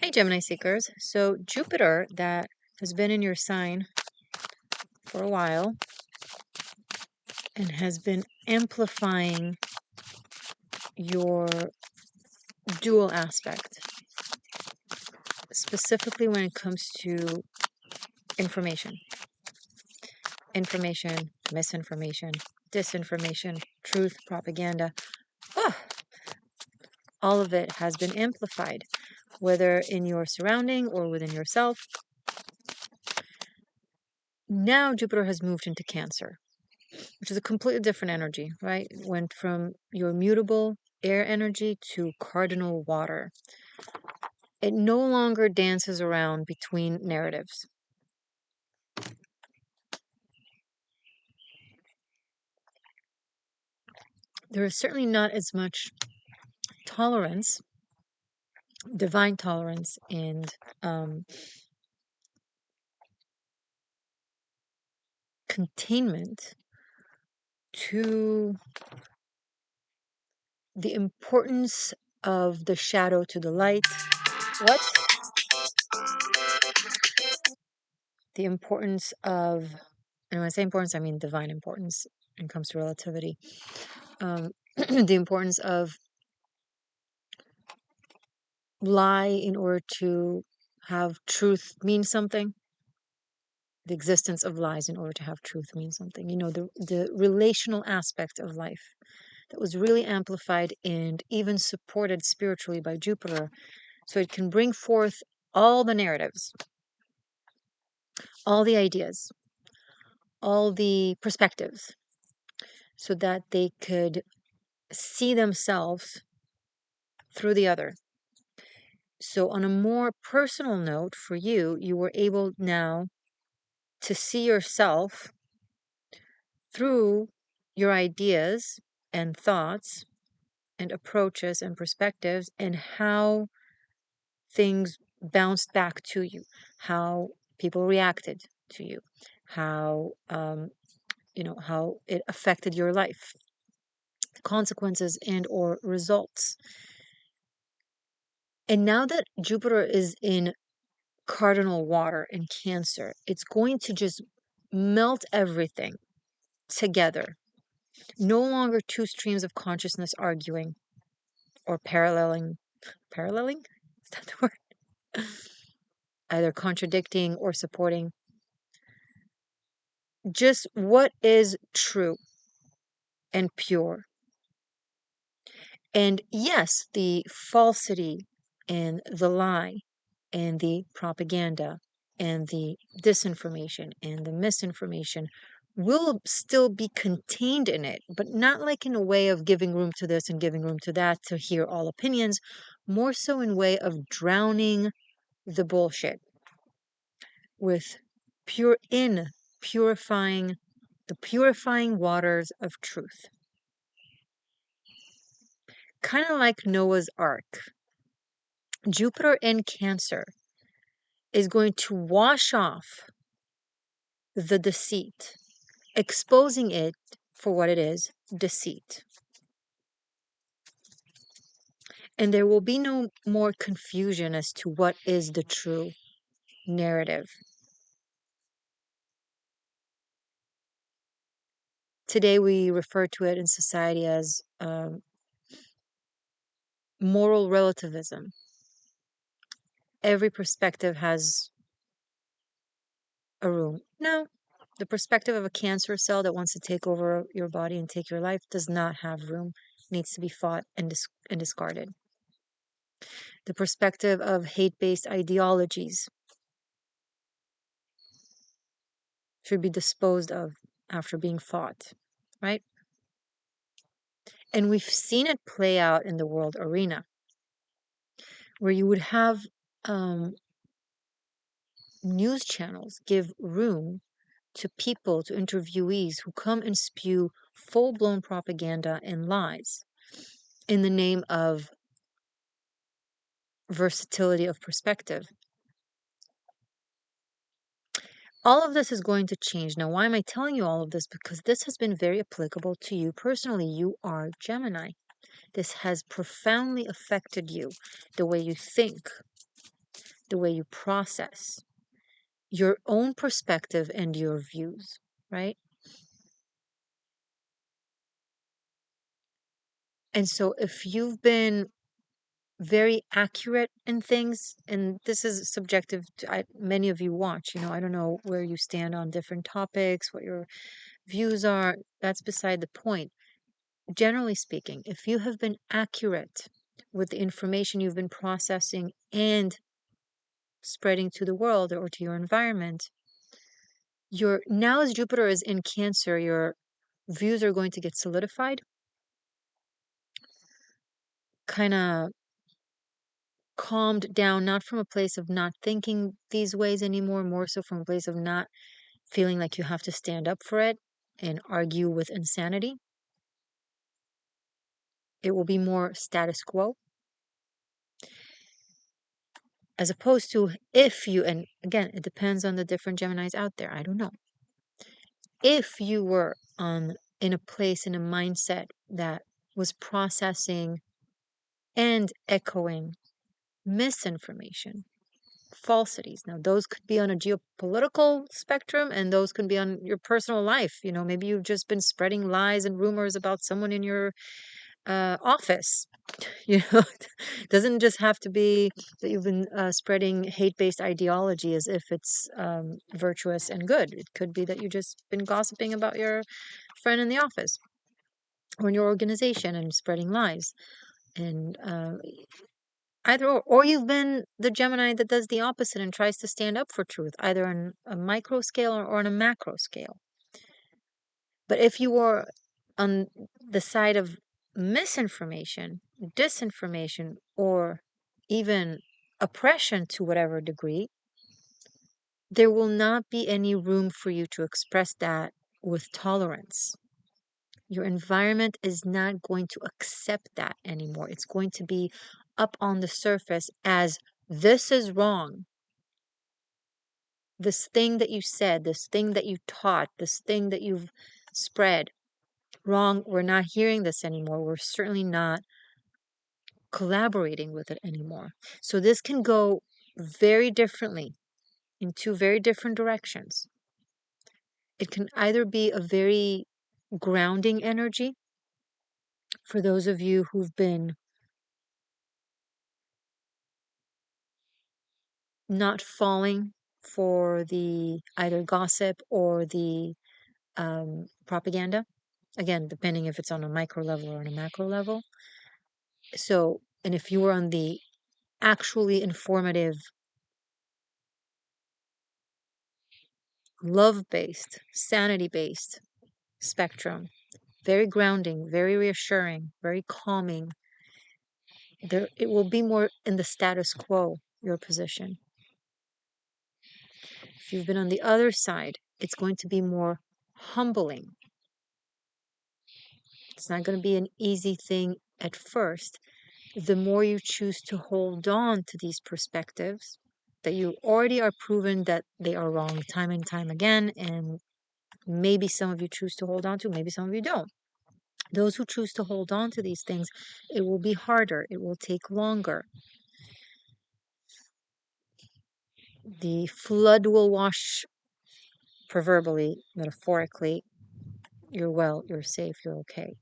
Hey, Gemini seekers. So, Jupiter, that has been in your sign for a while and has been amplifying your dual aspect, specifically when it comes to information, misinformation, disinformation, truth, propaganda. Oh, all of it has been amplified, whether in your surrounding or within yourself. Now, Jupiter has moved into Cancer, which is a completely different energy, right? It went from your mutable air energy to cardinal water. It no longer dances around between narratives. There is certainly not as much tolerance, divine tolerance, and containment to the importance of the shadow to the light. What? The importance of, and when I say importance, I mean divine importance when it comes to relativity. The importance of lie in order to have truth mean something. The existence of lies in order to have truth mean something. You know, the relational aspect of life that was really amplified and even supported spiritually by Jupiter. So it can bring forth all the narratives, all the ideas, all the perspectives, so that they could see themselves through the other. So, on a more personal note for you, you were able now to see yourself through your ideas and thoughts and approaches and perspectives, and how things bounced back to you, how people reacted to you, how how it affected your life, the consequences and or results. And now that Jupiter is in cardinal water in Cancer, it's going to just melt everything together. No longer two streams of consciousness arguing or paralleling. Paralleling? Is that the word? Either contradicting or supporting. Just what is true and pure. And yes, the falsity and the lie and the propaganda and the disinformation and the misinformation will still be contained in it, but not like in a way of giving room to this and giving room to that to hear all opinions, more so in way of drowning the bullshit with purifying the purifying waters of truth. Kind of like Noah's Ark. Jupiter in Cancer is going to wash off the deceit, exposing it for what it is, deceit. And there will be no more confusion as to what is the true narrative. Today, we refer to it in society as moral relativism. Every perspective has a room. No, the perspective of a cancer cell that wants to take over your body and take your life does not have room, needs to be fought and discarded. The perspective of hate-based ideologies should be disposed of after being fought, right? And we've seen it play out in the world arena, where you would have news channels give room to people, to interviewees who come and spew full-blown propaganda and lies in the name of versatility of perspective. All of this is going to change. Now, why am I telling you all of this? Because this has been very applicable to you personally. You are Gemini. This has profoundly affected you, the way you think, the way you process your own perspective and your views, right? And so if you've been very accurate in things, and this is subjective to many of you watch, I don't know where you stand on different topics, what your views are, that's beside the point. Generally speaking, if you have been accurate with the information you've been processing and spreading to the world or to your environment, now as Jupiter is in Cancer, your views are going to get solidified, kind of calmed down, not from a place of not thinking these ways anymore, more so from a place of not feeling like you have to stand up for it and argue with insanity. It will be more status quo, as opposed to if you, and again, it depends on the different Geminis out there. I don't know. If you were in a place, in a mindset that was processing and echoing misinformation, falsities. Now, those could be on a geopolitical spectrum and those can be on your personal life. Maybe you've just been spreading lies and rumors about someone in your office. It doesn't just have to be that you've been spreading hate-based ideology as if it's virtuous and good. It could be that you've just been gossiping about your friend in the office or in your organization and spreading lies. And either or you've been the Gemini that does the opposite and tries to stand up for truth, either on a micro scale or on a macro scale. But if you were on the side of misinformation, disinformation, or even oppression to whatever degree, there will not be any room for you to express that with tolerance. Your environment is not going to accept that anymore. It's going to be up on the surface as this is wrong. This thing that you said, this thing that you taught, this thing that you've spread, wrong. We're not hearing this anymore. We're certainly not collaborating with it anymore. So this can go very differently in two very different directions. It can either be a very grounding energy for those of you who've been not falling for the either gossip or the propaganda. Again, depending if it's on a micro level or on a macro level. So, and if you were on the actually informative, love-based, sanity-based spectrum, very grounding, very reassuring, very calming, it will be more in the status quo, your position. If you've been on the other side, it's going to be more humbling. It's not going to be an easy thing at first. The more you choose to hold on to these perspectives that you already are proven that they are wrong time and time again, and maybe some of you choose to hold on to, maybe some of you don't. Those who choose to hold on to these things, it will be harder, it will take longer. The flood will wash, proverbially, metaphorically, you're well, you're safe, you're okay.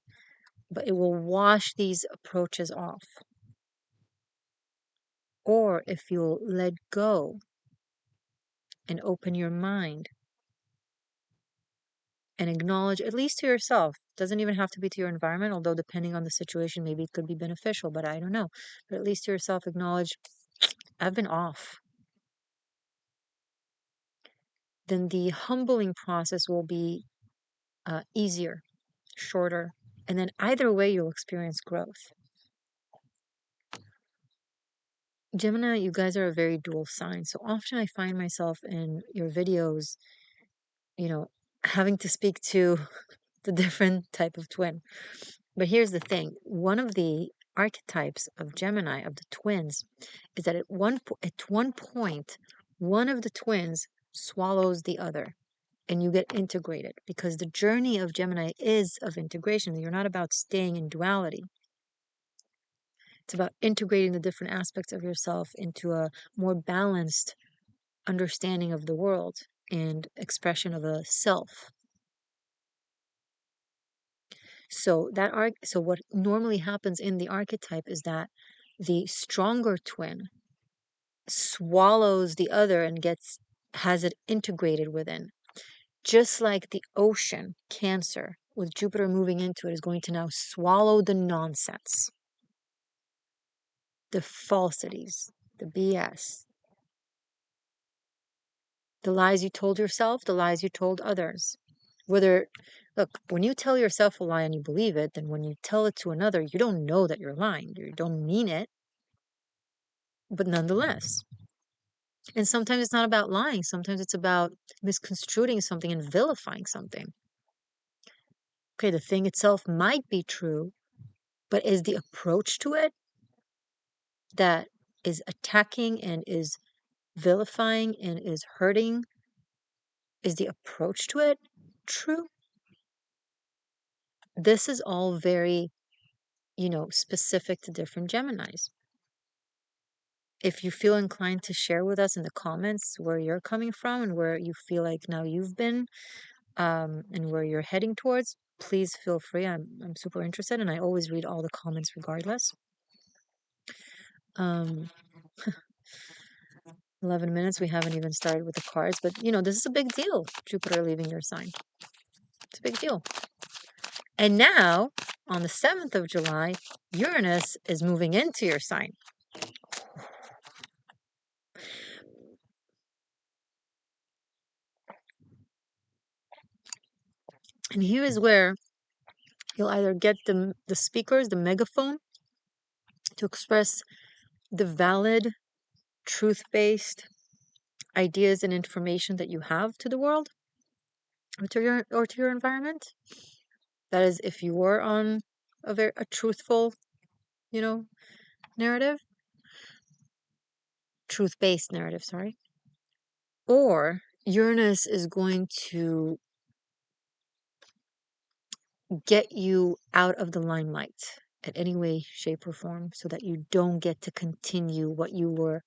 But it will wash these approaches off. Or if you'll let go and open your mind and acknowledge, at least to yourself, doesn't even have to be to your environment, although depending on the situation, maybe it could be beneficial, but I don't know. But at least to yourself, acknowledge, I've been off. Then the humbling process will be easier, shorter, and then either way, you'll experience growth. Gemini, you guys are a very dual sign. So often I find myself in your videos, having to speak to the different type of twin. But here's the thing. One of the archetypes of Gemini, of the twins, is that at one point, one of the twins swallows the other and you get integrated, because the journey of Gemini is of integration. You're not about staying in duality. It's about integrating the different aspects of yourself into a more balanced understanding of the world and expression of a self. So what normally happens in the archetype is that the stronger twin swallows the other and has it integrated within. Just like the ocean, Cancer, with Jupiter moving into it, is going to now swallow the nonsense, the falsities, the BS, the lies you told yourself, the lies you told others. Look, when you tell yourself a lie and you believe it, then when you tell it to another, you don't know that you're lying. You don't mean it, but nonetheless. And sometimes it's not about lying. Sometimes it's about misconstruing something and vilifying something. Okay, the thing itself might be true, but is the approach to it that is attacking and is vilifying and is hurting, is the approach to it true? This is all very, specific to different Geminis. If you feel inclined to share with us in the comments where you're coming from and where you feel like now you've been, and where you're heading towards, please feel free. I'm super interested, and I always read all the comments regardless. 11 minutes, we haven't even started with the cards, but this is a big deal, Jupiter leaving your sign. It's a big deal. And now, on the 7th of July, Uranus is moving into your sign. And here is where you'll either get the speakers, the megaphone, to express the valid, truth-based ideas and information that you have to the world or to your environment. That is, if you were on a truthful, narrative, truth-based narrative, sorry. Or Uranus is going to get you out of the limelight in any way, shape, or form so that you don't get to continue what you were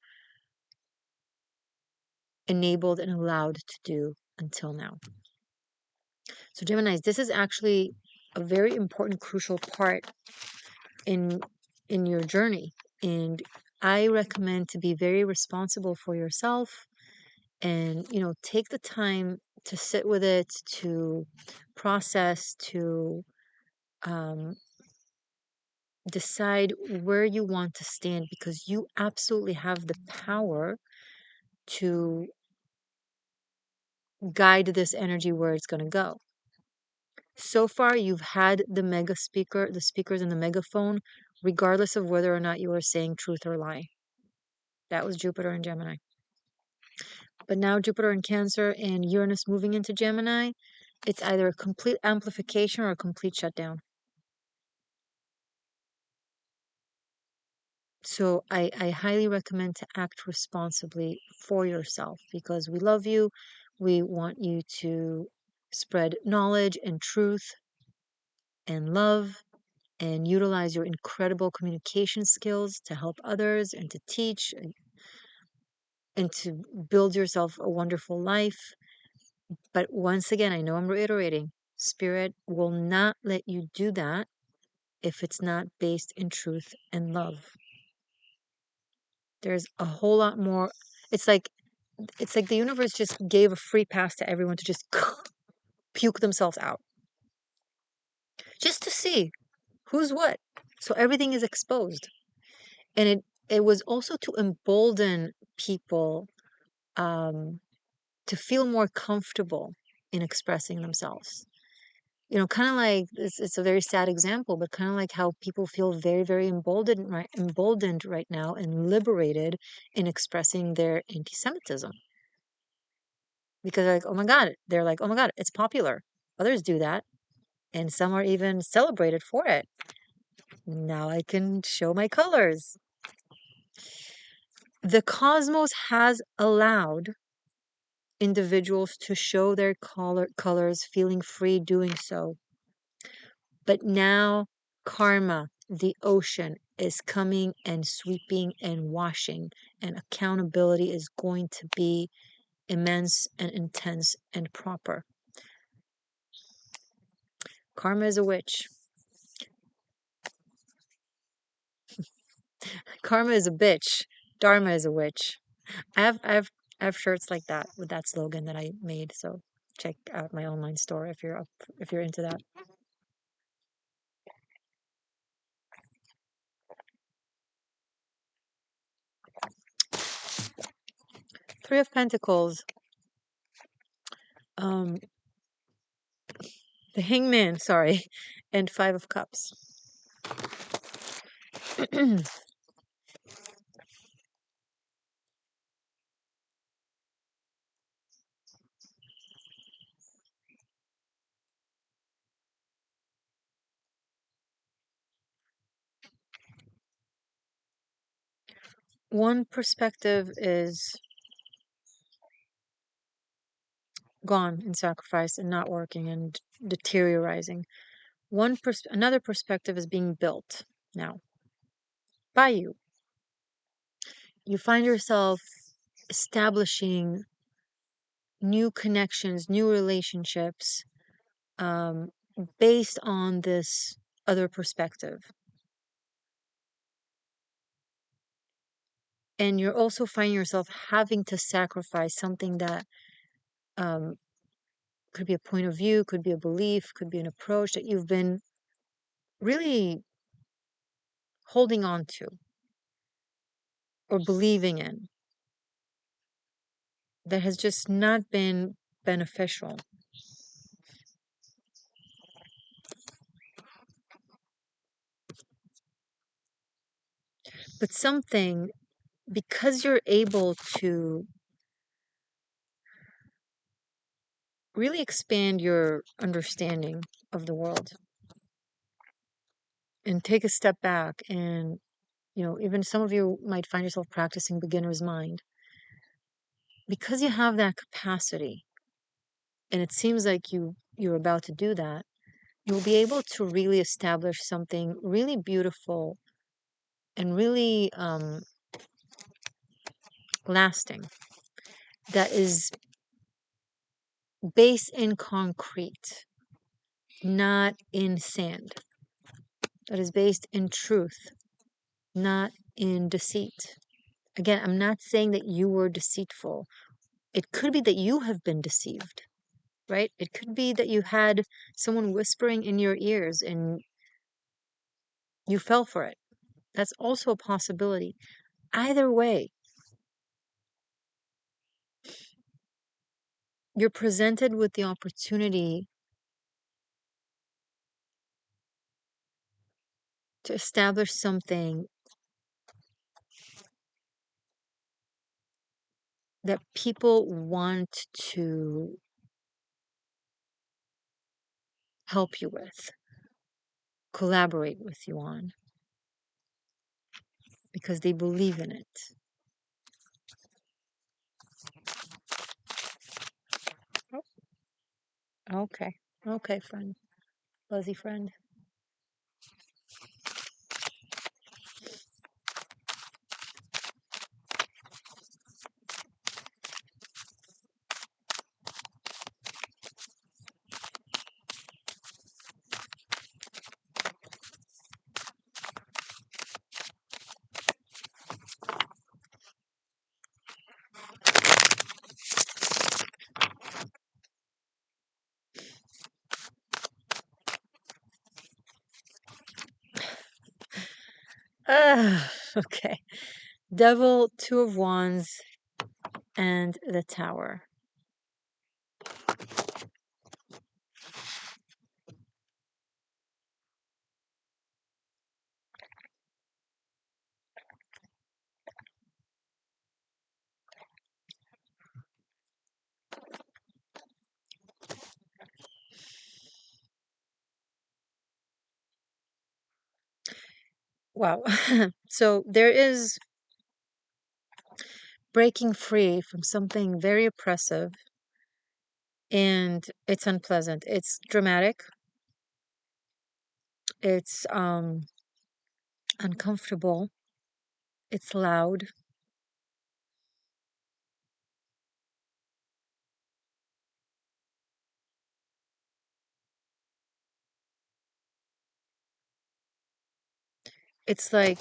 enabled and allowed to do until now. So Geminis, this is actually a very important, crucial part in your journey. And I recommend to be very responsible for yourself and, take the time to sit with it, to process, to decide where you want to stand, because you absolutely have the power to guide this energy where it's going to go. So far, you've had the speakers and the megaphone, regardless of whether or not you are saying truth or lie. That was Jupiter and Gemini. But now Jupiter in Cancer and Uranus moving into Gemini, it's either a complete amplification or a complete shutdown. So I highly recommend to act responsibly for yourself, because we love you. We want you to spread knowledge and truth and love and utilize your incredible communication skills to help others and to teach and to build yourself a wonderful life. But once again, I know I'm reiterating, Spirit will not let you do that if it's not based in truth and love. There's a whole lot more. It's like the universe just gave a free pass to everyone to just puke themselves out. Just to see who's what. So everything is exposed. And it was also to embolden people to feel more comfortable in expressing themselves. Kind of like it's a very sad example, but kind of like how people feel very, very emboldened right now and liberated in expressing their anti-Semitism. Because they're like, oh my God, it's popular. Others do that. And some are even celebrated for it. Now I can show my colors. The cosmos has allowed individuals to show their colors, feeling free doing so. But now karma, the ocean, is coming and sweeping and washing, and accountability is going to be immense and intense and proper. Karma is a witch. Karma is a bitch. Dharma is a witch. I have shirts like that with that slogan that I made. So check out my online store if you're into that. Three of Pentacles. Um, the Hangman, sorry, and Five of Cups. One perspective is gone in sacrifice and not working and deteriorating. Another perspective is being built now by you. You find yourself establishing new connections, new relationships, um, based on this other perspective. And you're also finding yourself having to sacrifice something that um, could be a point of view, could be a belief, could be an approach that you've been really holding on to or believing in that has just not been beneficial. But something, because you're able to really expand your understanding of the world and take a step back, and even some of you might find yourself practicing beginner's mind, because you have that capacity, and it seems like you're about to do that. You'll be able to really establish something really beautiful and really lasting, that is based in concrete, not in sand, that is based in truth, not in deceit. Again, I'm not saying that you were deceitful. It could be that you have been deceived, right? It could be that you had someone whispering in your ears and you fell for it. That's also a possibility. Either way, you're presented with the opportunity to establish something that people want to help you with, collaborate with you on, because they believe in it. Oh, okay. Okay, friend. Fuzzy friend. Okay. Devil, Two of Wands, and the Tower. Wow. So there is breaking free from something very oppressive, and it's unpleasant. It's dramatic. It's uncomfortable, it's loud. It's like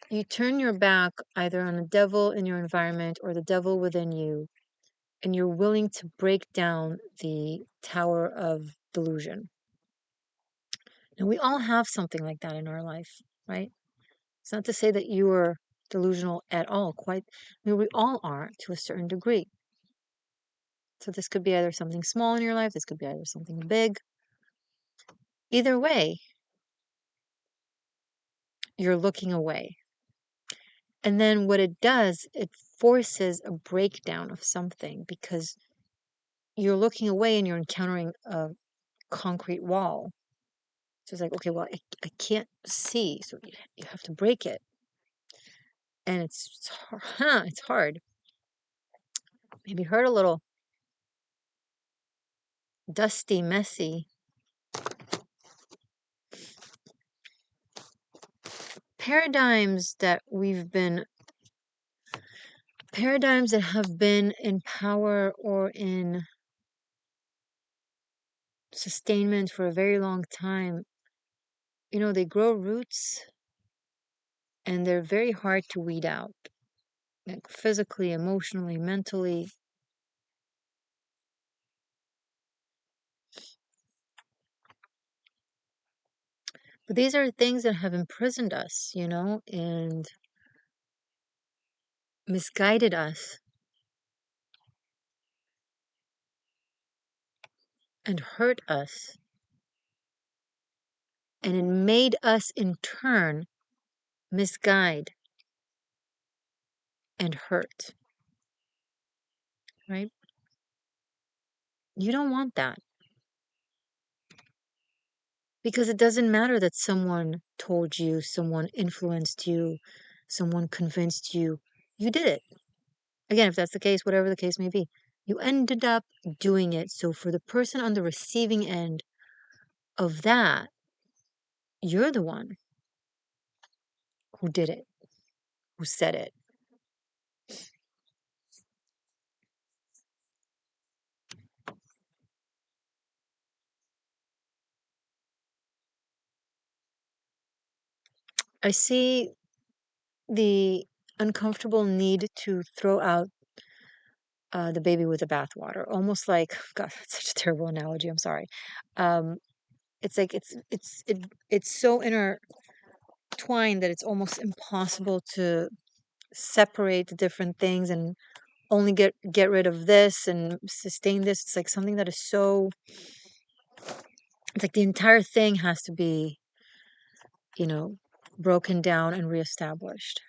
you turn your back either on the devil in your environment or the devil within you, and you're willing to break down the tower of delusion. And we all have something like that in our life, right? It's not to say that you are delusional at all, quite. I mean, we all are to a certain degree. So this could be either something small in your life, this could be either something big. Either way, you're looking away. And then what it does, it forces a breakdown of something because you're looking away and you're encountering a concrete wall. So it's like, okay, well, I can't see, so you have to break it. And it's hard. It's hard. Maybe hurt a little. Dusty, messy. Paradigms that have been in power or in sustainment for a very long time, they grow roots and they're very hard to weed out, like physically, emotionally, mentally. But these are things that have imprisoned us, and misguided us and hurt us. And it made us in turn misguide and hurt, right? You don't want that because it doesn't matter that someone told you, someone influenced you, someone convinced you. You did it. Again, if that's the case, whatever the case may be, you ended up doing it. So for the person on the receiving end of that, you're the one who did it, who said it. I see the uncomfortable need to throw out the baby with the bathwater, almost like God, that's such a terrible analogy. I'm sorry. Um, it's like it's so intertwined that it's almost impossible to separate the different things and only get rid of this and sustain this. It's like something that is so. It's like the entire thing has to be, you know, broken down and reestablished.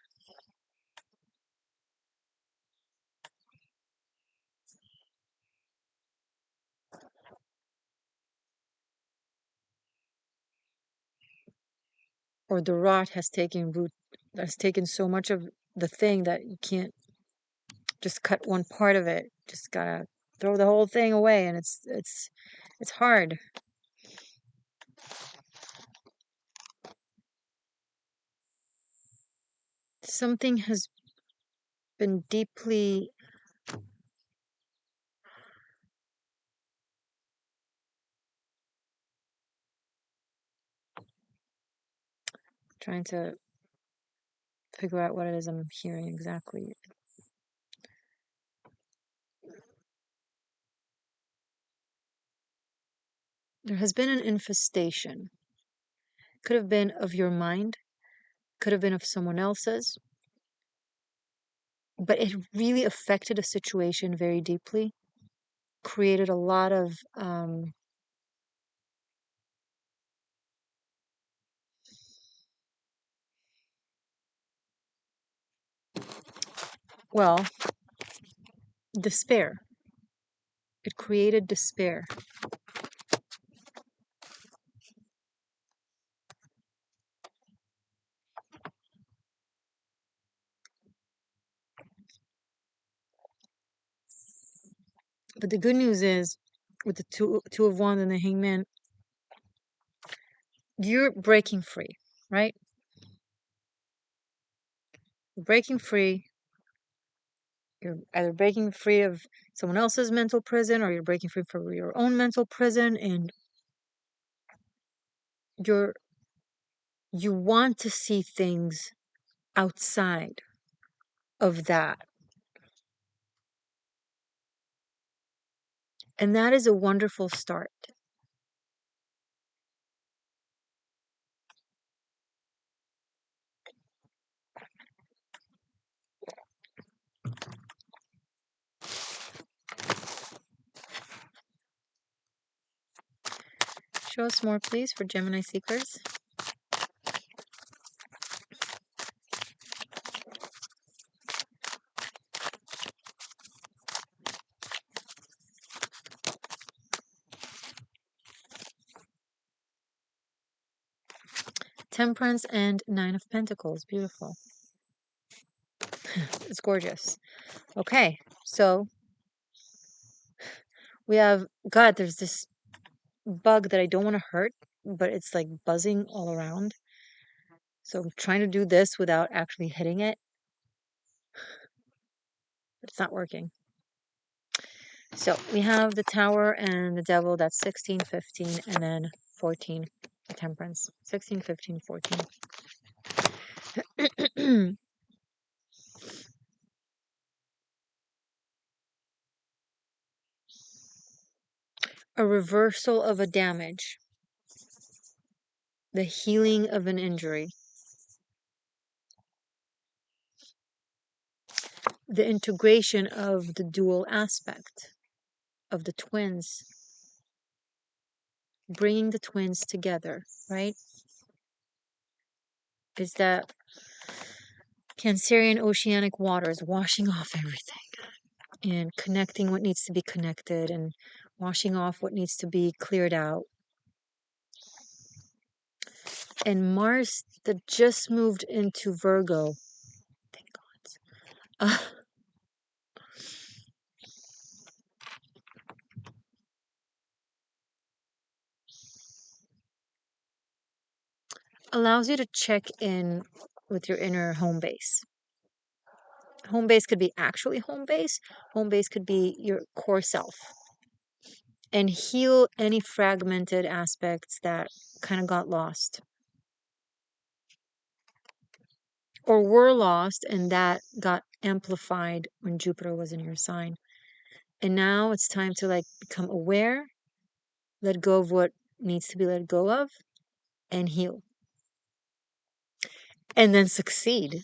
Or the rot has taken root, has taken so much of the thing that you can't just cut one part of it. Just gotta throw the whole thing away, and it's hard. Something has been deeply trying to figure out what it is I'm hearing exactly. There has been an infestation. Could have been of your mind, could have been of someone else's, but it really affected a situation very deeply, created a lot of, well, despair. It created despair. But the good news is, with the two of wands and the hangman, you're breaking free. right? You're breaking free. You're either breaking free of someone else's mental prison, or you're breaking free from your own mental prison, and you want to see things outside of that. And that is a wonderful start. Show us more, please, for Gemini seekers. Temperance and Nine of Pentacles. Beautiful. It's gorgeous. Okay, so we have, God, there's this bug that I don't want to hurt, but it's like buzzing all around. So I'm trying to do this without actually hitting it, but it's not working. So we have the Tower and the Devil. That's 16, 15, and then 14. The Temperance. 16, 15, 14. A reversal of a damage. The healing of an injury. The integration of the dual aspect of the twins. Bringing the twins together, right? Is that Cancerian oceanic waters washing off everything and connecting what needs to be connected and washing off what needs to be cleared out. And Mars that just moved into Virgo, thank God, allows you to check in with your inner home base. Home base could be actually home base. Home base could be your core self. And heal any fragmented aspects that kind of got lost. Or were lost, and that got amplified when Jupiter was in your sign. And now it's time to like become aware, let go of what needs to be let go of, and heal. And then succeed.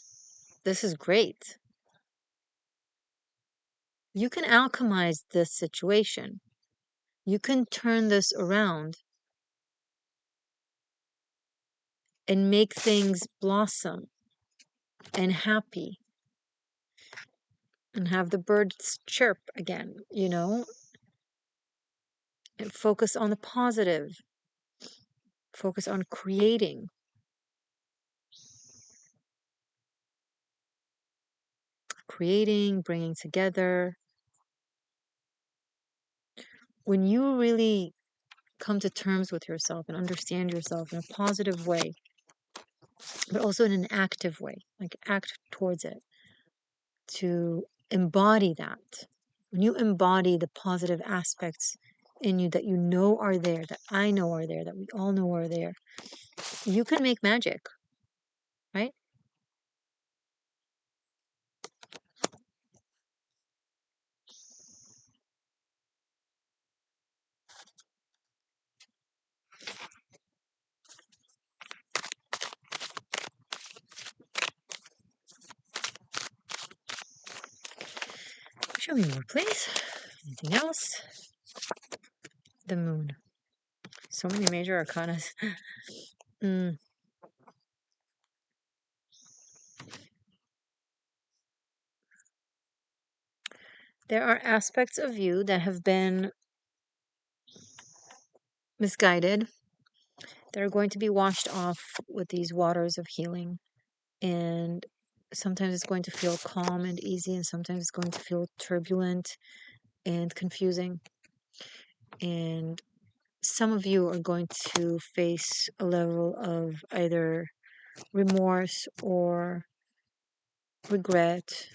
This is great. You can alchemize this situation. You can turn this around and make things blossom and happy and have the birds chirp again, you know, and focus on the positive, focus on creating. Bringing together. When you really come to terms with yourself and understand yourself in a positive way, but also in an active way, like act towards it, to embody that. When you embody the positive aspects in you that you know are there, that I know are there, that we all know are there, you can make magic, right? Show me more, please. Anything else? The moon. So many major arcanas. There are aspects of you that have been misguided. They're going to be washed off with these waters of healing. And sometimes it's going to feel calm and easy, and sometimes it's going to feel turbulent and confusing. And some of you are going to face a level of either remorse or regret,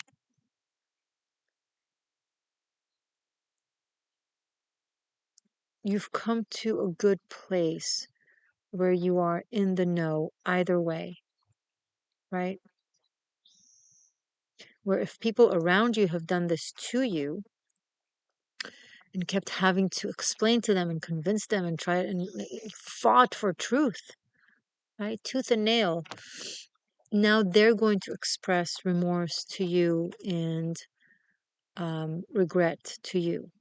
you've come to a good place where you are in the know either way, right? Where if people around you have done this to you and kept having to explain to them and convince them and try and fought for truth, right? Tooth and nail. Now they're going to express remorse to you and regret to you,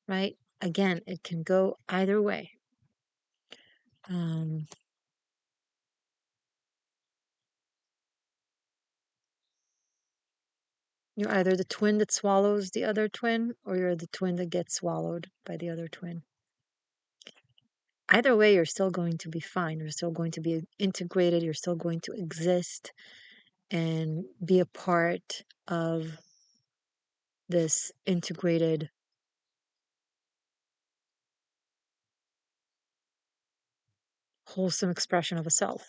right? Again, it can go either way. You're either the twin that swallows the other twin, or you're the twin that gets swallowed by the other twin. Either way, you're still going to be fine. You're still going to be integrated. You're still going to exist and be a part of this integrated wholesome expression of a self.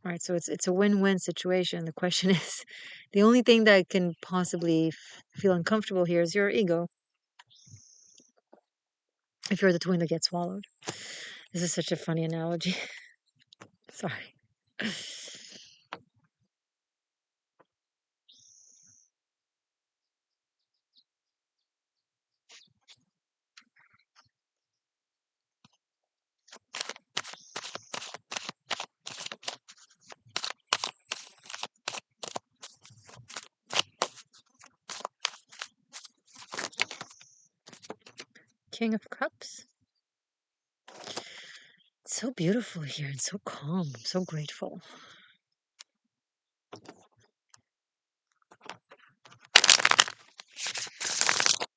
Right? So it's a win-win situation. The question is, the only thing that can possibly feel uncomfortable here is your ego. If you're the twin that gets swallowed. This is such a funny analogy. Sorry. King of Cups. It's so beautiful here and so calm. I'm so grateful.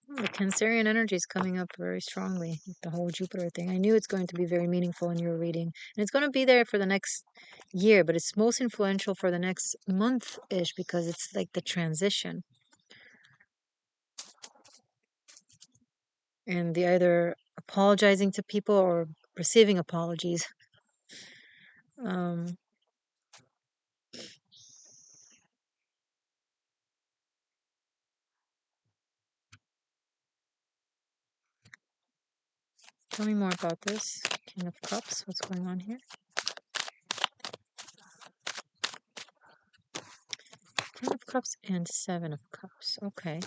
The Cancerian energy is coming up very strongly with the whole Jupiter thing. I knew it's going to be very meaningful in your reading. And it's going to be there for the next year, but it's most influential for the next month-ish because it's like the transition. And the either apologizing to people or receiving apologies. Tell me more about this. King of Cups. What's going on here? King of Cups and Seven of Cups. Okay.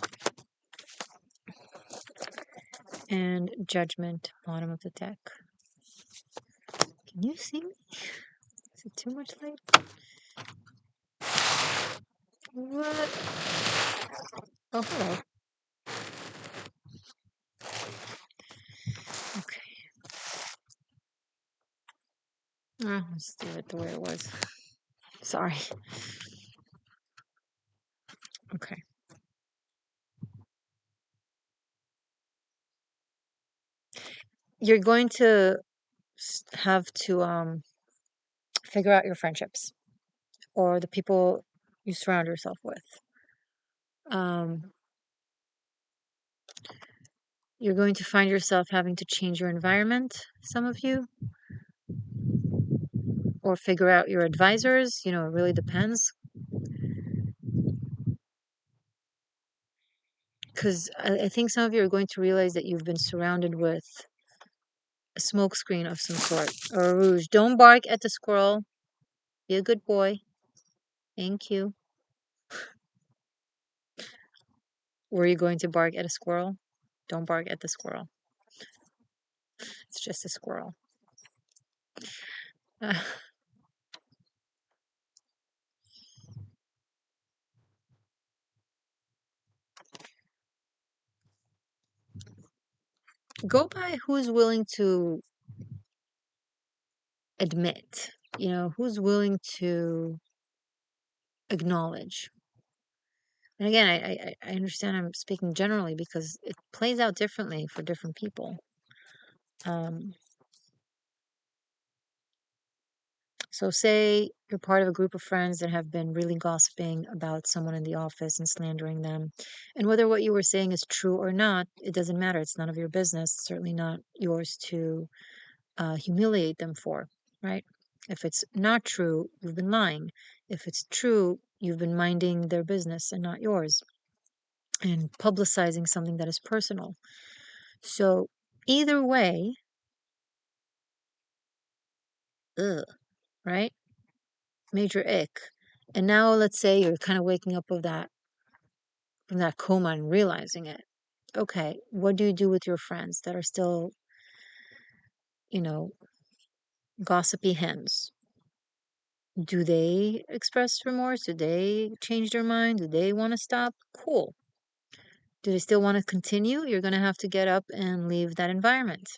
And Judgment, bottom of the deck. Can you see me? Is it too much light? What? Oh, hello. Okay. Let's do it the way it was. Sorry. Okay. You're going to have to figure out your friendships or the people you surround yourself with. You're going to find yourself having to change your environment, some of you, or figure out your advisors. It really depends. Because I think some of you are going to realize that you've been surrounded with a smokescreen of some sort or a rouge. Don't bark at the squirrel. Be a good boy. Thank you. Were you going to bark at a squirrel? Don't bark at the squirrel. It's just a squirrel. Go by who's willing to admit, who's willing to acknowledge. And again, I understand I'm speaking generally because it plays out differently for different people. So say you're part of a group of friends that have been really gossiping about someone in the office and slandering them. And whether what you were saying is true or not, it doesn't matter. It's none of your business. It's certainly not yours to humiliate them for, right? If it's not true, you've been lying. If it's true, you've been minding their business and not yours, and publicizing something that is personal. So either way, ugh, right? Major ick. And now let's say you're kind of waking up of that from that coma and realizing it. Okay, what do you do with your friends that are still, you know, gossipy hens? Do they express remorse? Do they change their mind? Do they want to stop? Cool. Do they still want to continue? You're going to have to get up and leave that environment.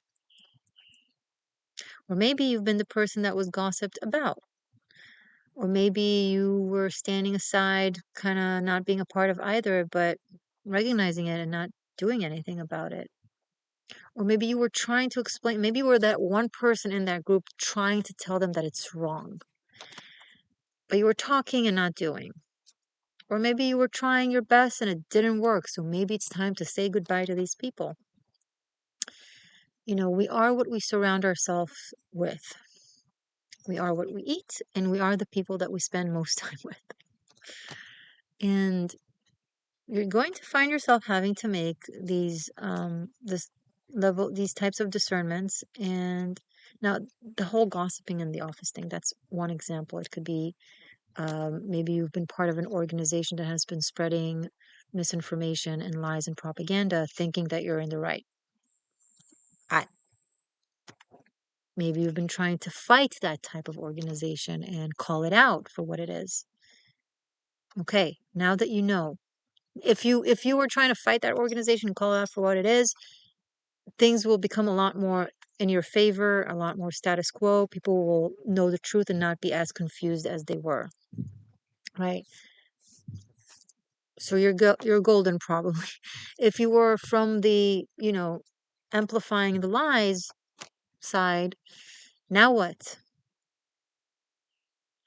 Or maybe you've been the person that was gossiped about. Or maybe you were standing aside, kind of not being a part of either, but recognizing it and not doing anything about it. Or maybe you were trying to explain, maybe you were that one person in that group trying to tell them that it's wrong, but you were talking and not doing. Or maybe you were trying your best and it didn't work, so maybe it's time to say goodbye to these people. We are what we surround ourselves with. We are what we eat, and we are the people that we spend most time with. And you're going to find yourself having to make these types of discernments. And now the whole gossiping in the office thing, that's one example. It could be maybe you've been part of an organization that has been spreading misinformation and lies and propaganda, thinking that you're in the right. Maybe you've been trying to fight that type of organization and call it out for what it is. Okay, now that you know, if you were trying to fight that organization and call it out for what it is, things will become a lot more in your favor, a lot more status quo. People will know the truth and not be as confused as they were. Right? So you're golden probably. If you were from the, amplifying the lies side, now what?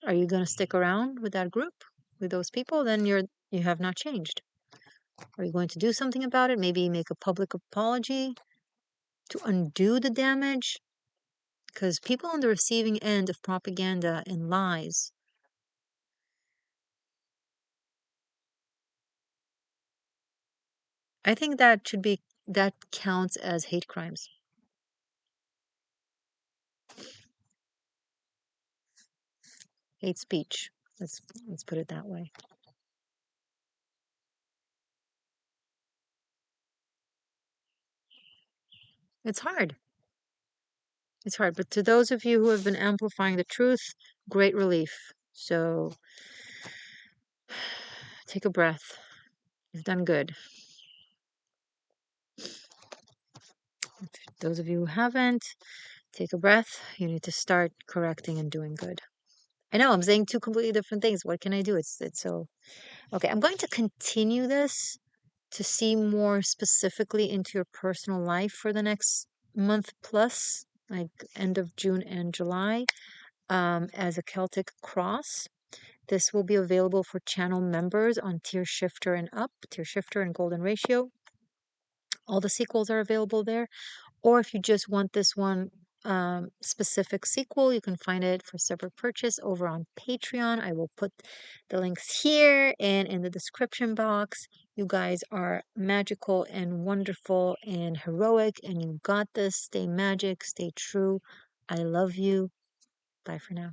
Are you going to stick around with that group, with those people? Then you have not changed. Are you going to do something about it? Maybe make a public apology to undo the damage? Because people on the receiving end of propaganda and lies, I think that counts as hate crimes, hate speech. Let's put it that way. It's hard. It's hard, but to those of you who have been amplifying the truth, great relief. So take a breath. You've done good. Those of you who haven't, take a breath. You need to start correcting and doing good. I know I'm saying two completely different things. What can I do? It's so okay. I'm going to continue this to see more specifically into your personal life for the next month plus, like end of June and July, as a Celtic cross. This will be available for channel members on Tier Shifter and up, Tier Shifter and Golden Ratio. All the sequels are available there. Or if you just want this one specific sequel, you can find it for separate purchase over on Patreon. I will put the links here and in the description box. You guys are magical and wonderful and heroic, and you got this. Stay magic, stay true. I love you. Bye for now.